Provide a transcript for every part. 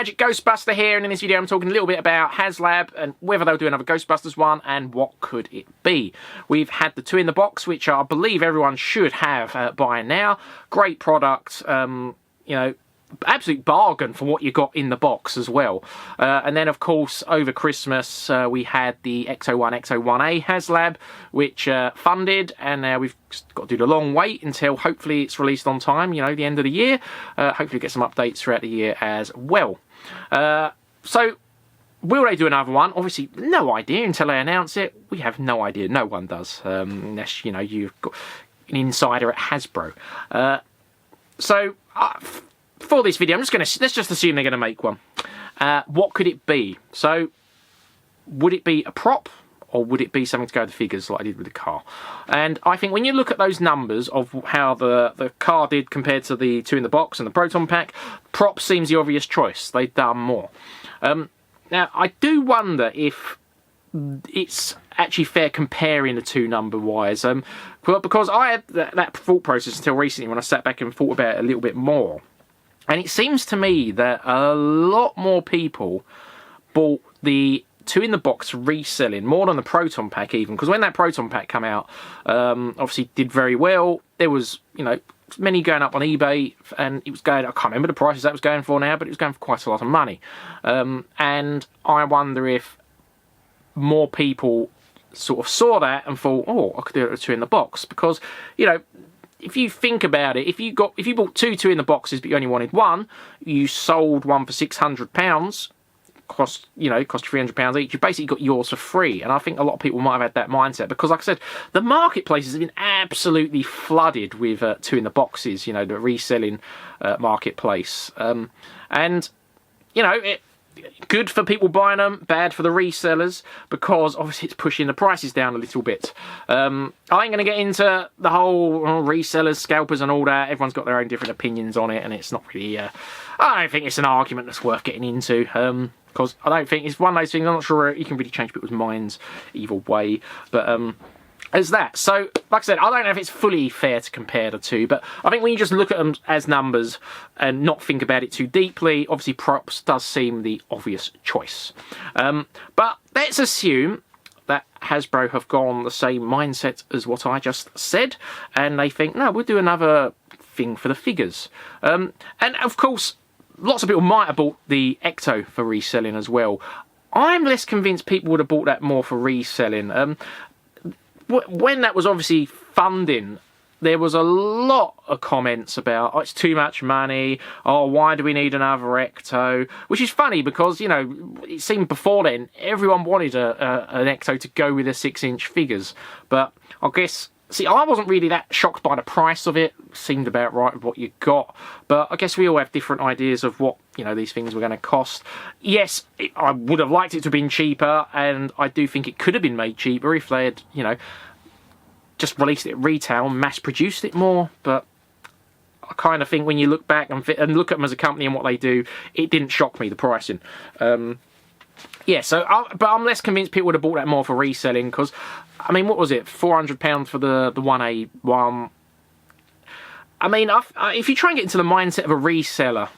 Magic Ghostbuster here, and in this video I'm talking a little bit about HasLab and whether they'll do another Ghostbusters one and what could it be. We've had the two in the box, which I believe everyone should have by now. Great product, you know, absolute bargain for what you got in the box as well. And then of course over Christmas we had the XO1 XO1A HasLab, which funded, and now we've got to do the long wait until hopefully it's released on time, you know, the end of the year. Hopefully get some updates throughout the year as well. So will they do another one? Obviously no idea until they announce it. We have no idea, no one does, unless, you know, you've got an insider at Hasbro. For this video, let's just assume they're going to make one. What could it be? So, would it be a prop, or would it be something to go with the figures like I did with the car? And I think when you look at those numbers of how the car did compared to the two in the box and the Proton Pack, prop seems the obvious choice. They've done more. Now, I do wonder if it's actually fair comparing the two number-wise. Because I had that thought process until recently when I sat back and thought about it a little bit more. And it seems to me that a lot more people bought the two in the box reselling, more than the Proton Pack even, because when that Proton Pack came out, obviously did very well. There was, you know, many going up on eBay, and it was going, I can't remember the prices that was going for now, but it was going for quite a lot of money. And I wonder if more people sort of saw that and thought, oh, I could do it with two in the box, because, you know, if you think about it, if you bought two in the boxes, but you only wanted one, you sold one for £600, cost you £300 each. You basically got yours for free, and I think a lot of people might have had that mindset because, like I said, the marketplaces have been absolutely flooded with two in the boxes. You know, the reselling marketplace, and you know it. Good for people buying them, bad for the resellers, because obviously it's pushing the prices down a little bit. I ain't going to get into the whole resellers, scalpers and all that. Everyone's got their own different opinions on it, and it's not really... I don't think it's an argument that's worth getting into, because I don't think... It's one of those things, I'm not sure you can really change people's minds either way, but... as that. So, like I said, I don't know if it's fully fair to compare the two, but I think when you just look at them as numbers and not think about it too deeply, obviously props does seem the obvious choice. But let's assume that Hasbro have gone the same mindset as what I just said, and they think, no, we'll do another thing for the figures. And of course, lots of people might have bought the Ecto for reselling as well. I'm less convinced people would have bought that more for reselling. When that was obviously funding, there was a lot of comments about, oh, it's too much money, oh, why do we need another Ecto? Which is funny because, you know, it seemed before then everyone wanted an Ecto to go with the 6-inch figures. But I guess, see, I wasn't really that shocked by the price of it. Seemed about right with what you got. But I guess we all have different ideas of what, you know, these things were going to cost. Yes, I would have liked it to have been cheaper, and I do think it could have been made cheaper if they had, you know, just released it at retail and mass-produced it more. But I kind of think when you look back and look at them as a company and what they do, it didn't shock me, the pricing. Yeah, so, but I'm less convinced people would have bought that more for reselling, because, I mean, what was it, £400 for the 1A one? I mean, if you try and get into the mindset of a reseller,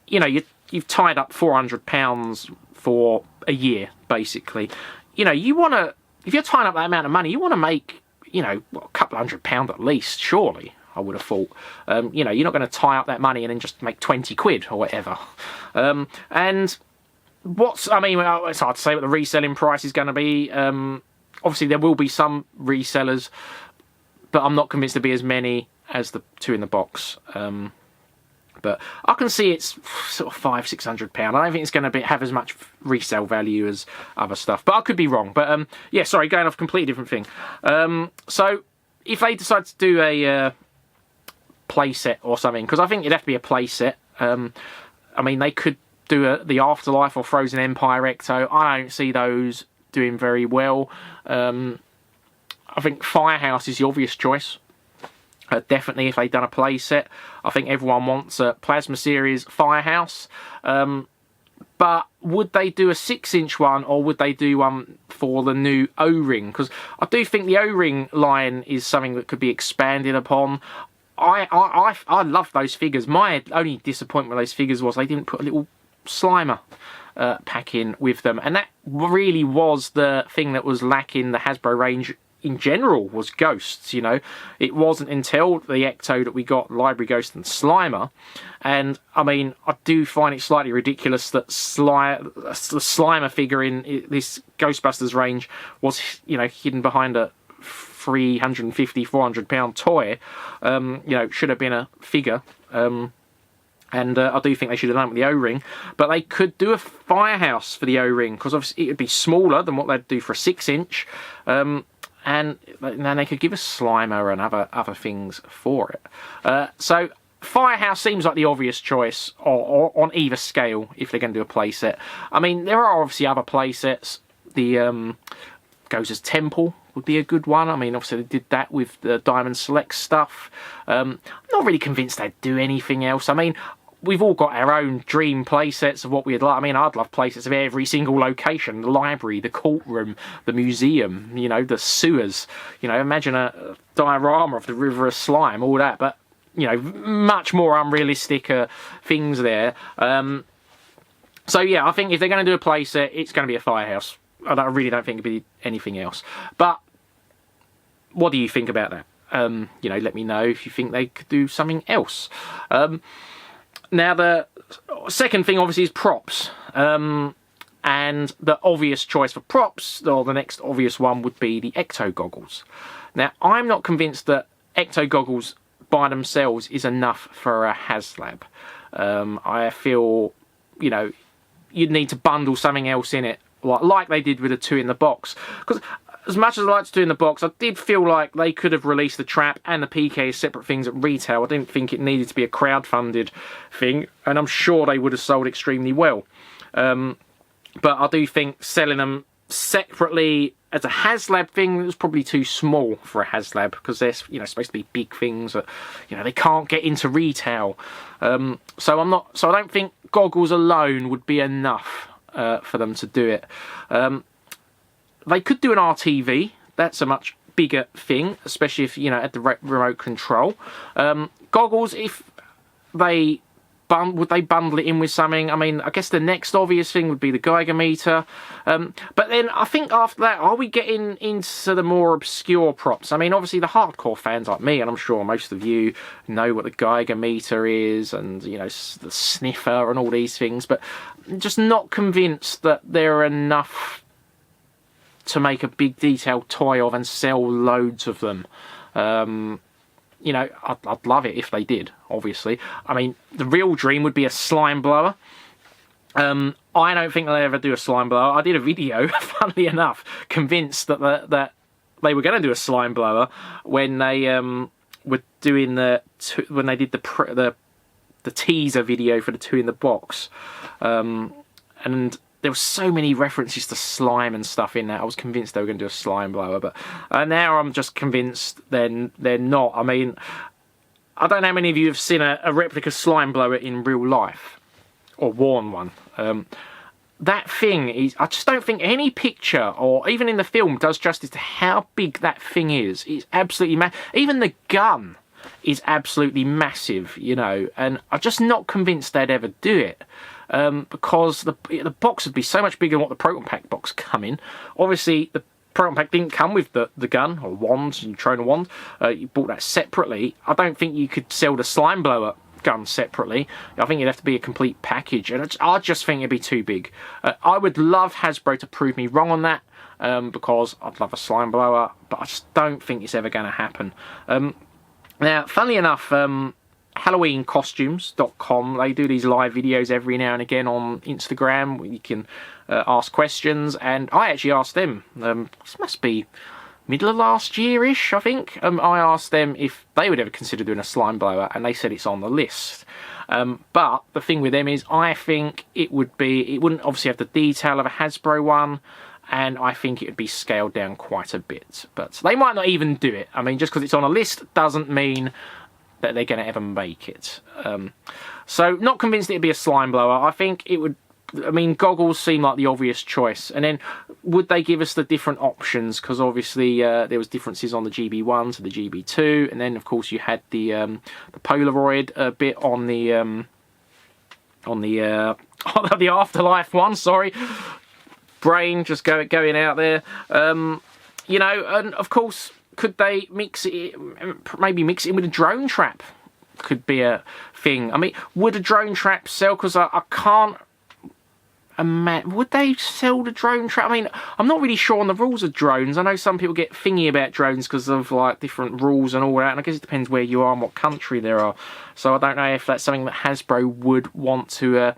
you know, you've tied up £400 for a year, basically. You know, you want to, if you're tying up that amount of money, you want to make, you know, a couple £100 at least, surely, I would have thought. You know, you're not going to tie up that money and then just make 20 quid or whatever. And I mean, it's hard to say what the reselling price is going to be. Obviously, there will be some resellers, but I'm not convinced there'll be as many as the two in the box. But I can see it's sort of £500–600. I don't think it's going to have as much resale value as other stuff. But I could be wrong. But yeah, sorry, going off a completely different thing. So if they decide to do a play set or something, because I think it'd have to be a play set. I mean, they could do the Afterlife or Frozen Empire Ecto. I don't see those doing very well. I think Firehouse is the obvious choice. Definitely, if they'd done a play set, I think everyone wants a Plasma Series Firehouse. But would they do a 6-inch one, or would they do one for the new O-Ring? Because I do think the O-Ring line is something that could be expanded upon. I love those figures. My only disappointment with those figures was they didn't put a little Slimer pack in with them, and that really was the thing that was lacking the Hasbro range in general, was ghosts. You know, it wasn't until the Ecto that we got Library Ghost and Slimer, and I mean, I do find it slightly ridiculous that the Slimer figure in this Ghostbusters range was, you know, hidden behind a 350, 400 pound toy. You know, should have been a figure. And I do think they should have done it with the O-ring. But they could do a firehouse for the O-ring, because obviously it would be smaller than what they'd do for a 6-inch. And then they could give us Slimer and other things for it. So firehouse seems like the obvious choice, or on either scale, if they're going to do a playset. I mean, there are obviously other playsets. The Goes Temple would be a good one. I mean, obviously they did that with the Diamond Select stuff. I'm not really convinced they'd do anything else. I mean, we've all got our own dream playsets of what we'd like. I mean, I'd love playsets of every single location: the library, the courtroom, the museum, you know, the sewers. You know, imagine a diorama of the River of Slime, all that. But, you know, much more unrealistic things there. So, yeah, I think if they're going to do a playset, it's going to be a firehouse. I really don't think it'd be anything else. But what do you think about that? You know, let me know if you think they could do something else. Now, the second thing, obviously, is props. And the obvious choice for props, or the next obvious one, would be the Ecto goggles. Now, I'm not convinced that Ecto goggles by themselves is enough for a HasLab. I feel, you know, you'd need to bundle something else in it, like they did with the 2 in the box. Because as much as I like to do in the box, I did feel like they could have released the Trap and the PK as separate things at retail. I didn't think it needed to be a crowd-funded thing, and I'm sure they would have sold extremely well. But I do think selling them separately as a HasLab thing was probably too small for a HasLab, because they're, you know, supposed to be big things that, you know, they can't get into retail. So I don't think goggles alone would be enough for them to do it. They could do an RTV. That's a much bigger thing, especially if, you know, at the remote control. Goggles, if they would they bundle it in with something? I mean, I guess the next obvious thing would be the Geiger meter. But then I think after that, are we getting into the more obscure props? I mean, obviously the hardcore fans like me, and I'm sure most of you know what the Geiger meter is, and, you know, the sniffer and all these things, but I'm just not convinced that there are enough to make a big detailed toy of and sell loads of them. You know, I'd love it if they did, obviously. I mean, the real dream would be a slime blower. I don't think they'll ever do a slime blower. I did a video, funnily enough, convinced that they were going to do a slime blower when they were doing when they did the teaser video for the 2 in the box, and there were so many references to slime and stuff in that. I was convinced they were going to do a slime blower, but now I'm just convinced they're not. I mean, I don't know how many of you have seen a replica slime blower in real life, or worn one. That thing is, I just don't think any picture, or even in the film, does justice to how big that thing is. It's absolutely massive. Even the gun is absolutely massive, you know, and I'm just not convinced they'd ever do it. Because the box would be so much bigger than what the Proton Pack box come in. Obviously, the Proton Pack didn't come with the gun, or wand, you thrown a wand. You bought that separately. I don't think you could sell the slime blower gun separately. I think it'd have to be a complete package, and I just think it'd be too big. I would love Hasbro to prove me wrong on that, because I'd love a slime blower, but I just don't think it's ever going to happen. Now, funnily enough, HalloweenCostumes.com, they do these live videos every now and again on Instagram where you can ask questions, and I actually asked them, this must be middle of last year-ish, I think. I asked them if they would ever consider doing a slime blower, and they said it's on the list. But the thing with them is, I think it wouldn't obviously have the detail of a Hasbro one, and I think it would be scaled down quite a bit. But they might not even do it. I mean, just because it's on a list doesn't mean that they're going to ever make it. So, not convinced it'd be a slime blower. I think it would. I mean, goggles seem like the obvious choice. And then, would they give us the different options? Because obviously there was differences on the GB1 to the GB2, and then of course you had the Polaroid bit on the on the the Afterlife one. Sorry, brain just going out there. You know, and of course, could they mix it? Maybe mix it in with a drone trap. Could be a thing. I mean, would a drone trap sell? Because I can't imagine. Would they sell the drone trap? I mean, I'm not really sure on the rules of drones. I know some people get thingy about drones because of like different rules and all that. And I guess it depends where you are and what country there are. So I don't know if that's something that Hasbro would want to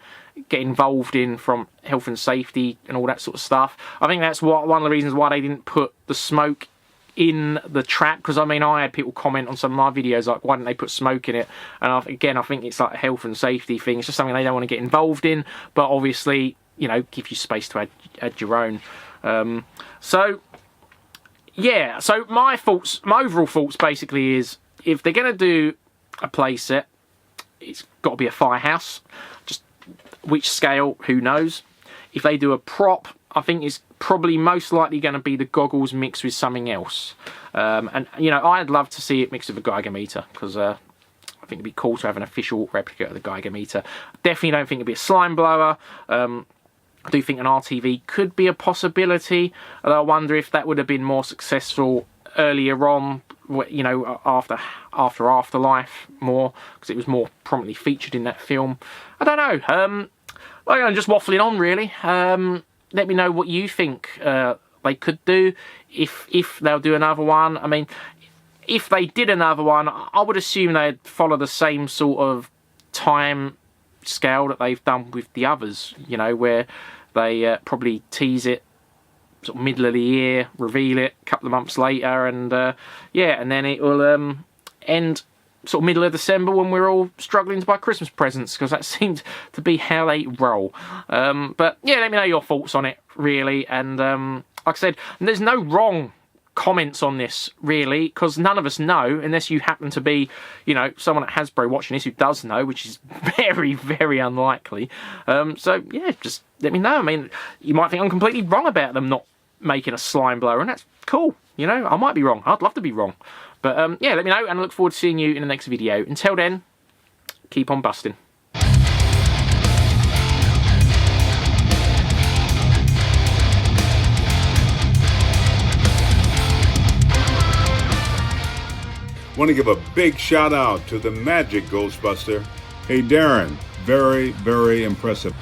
get involved in from health and safety and all that sort of stuff. I think that's one of the reasons why they didn't put the smoke in the trap, because I mean, I had people comment on some of my videos like, why didn't they put smoke in it? And again, I think it's like a health and safety thing. It's just something they don't want to get involved in, but obviously, you know, give you space to add your own. So yeah, so my overall thoughts basically is, if they're going to do a play set, it's got to be a firehouse. Just which scale, who knows? If they do a prop, I think it's probably most likely going to be the goggles mixed with something else. And, you know, I'd love to see it mixed with a Geiger meter, because I think it'd be cool to have an official replica of the Geiger meter. Definitely don't think it'd be a slime blower. I do think an RTV could be a possibility, although I wonder if that would have been more successful earlier on, you know, after Afterlife more, because it was more prominently featured in that film. I don't know. Well, I'm just waffling on, really. Let me know what you think they could do, if they'll do another one. I mean, if they did another one, I would assume they'd follow the same sort of time scale that they've done with the others, you know, where they probably tease it sort of middle of the year, reveal it a couple of months later, and yeah, and then it will end sort of middle of December when we're all struggling to buy Christmas presents, because that seemed to be how they roll. But yeah, let me know your thoughts on it, really. And like I said, there's no wrong comments on this, really, because none of us know, unless you happen to be, you know, someone at Hasbro watching this who does know, which is very, very unlikely. So yeah, just let me know. I mean, you might think I'm completely wrong about them not making a slime blower, and that's cool. You know, I might be wrong. I'd love to be wrong. But yeah, let me know, and I look forward to seeing you in the next video. Until then, keep on busting. Want to give a big shout out to the Magic Ghostbuster. Hey Darren, very, very impressive.